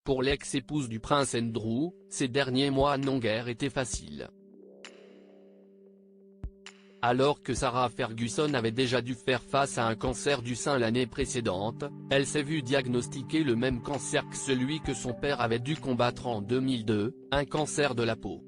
Pour l'ex-épouse du prince Andrew, ces derniers mois n'ont guère été faciles. Alors que Sarah Ferguson avait déjà dû faire face à un cancer du sein l'année précédente, elle s'est vue diagnostiquer le même cancer que celui que son père avait dû combattre en 2002, un cancer de la peau.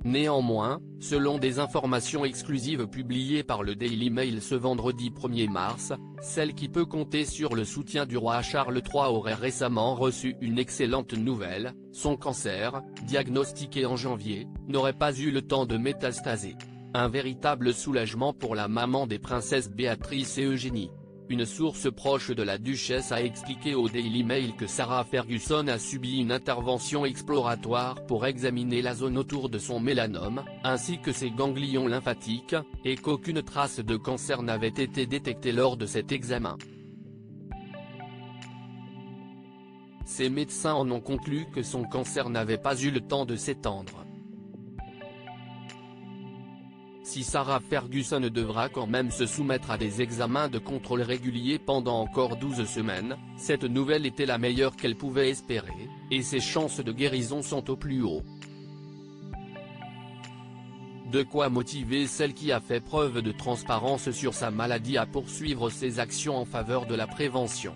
Néanmoins, selon des informations exclusives publiées par le Daily Mail ce vendredi 1er mars, celle qui peut compter sur le soutien du roi Charles III aurait récemment reçu une excellente nouvelle: son cancer, diagnostiqué en janvier, n'aurait pas eu le temps de métastaser. Un véritable soulagement pour la maman des princesses Béatrice et Eugénie. Une source proche de la duchesse a expliqué au Daily Mail que Sarah Ferguson a subi une intervention exploratoire pour examiner la zone autour de son mélanome, ainsi que ses ganglions lymphatiques, et qu'aucune trace de cancer n'avait été détectée lors de cet examen. Ses médecins en ont conclu que son cancer n'avait pas eu le temps de s'étendre. Si Sarah Ferguson devra quand même se soumettre à des examens de contrôle réguliers pendant encore 12 semaines, cette nouvelle était la meilleure qu'elle pouvait espérer, et ses chances de guérison sont au plus haut. De quoi motiver celle qui a fait preuve de transparence sur sa maladie à poursuivre ses actions en faveur de la prévention.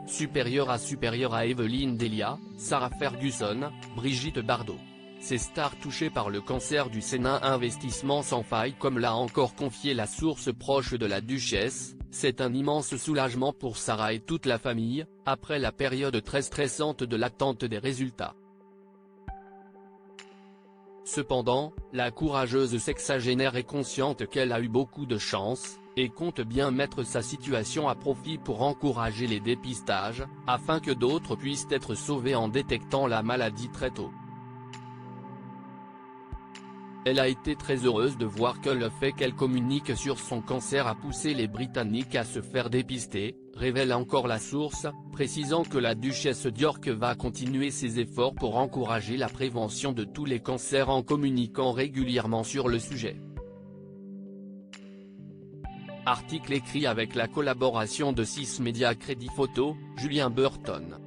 Supérieure à Evelyne Delia, Sarah Ferguson, Brigitte Bardot. Ces stars touchées par le cancer du sein, un investissement sans faille comme l'a encore confié la source proche de la duchesse, c'est un immense soulagement pour Sarah et toute la famille, après la période très stressante de l'attente des résultats. Cependant, la courageuse sexagénaire est consciente qu'elle a eu beaucoup de chance, et compte bien mettre sa situation à profit pour encourager les dépistages, afin que d'autres puissent être sauvés en détectant la maladie très tôt. Elle a été très heureuse de voir que le fait qu'elle communique sur son cancer a poussé les Britanniques à se faire dépister, révèle encore la source, précisant que la duchesse d'York va continuer ses efforts pour encourager la prévention de tous les cancers en communiquant régulièrement sur le sujet. Article écrit avec la collaboration de 6 médias Crédit Photo, Julien Burton.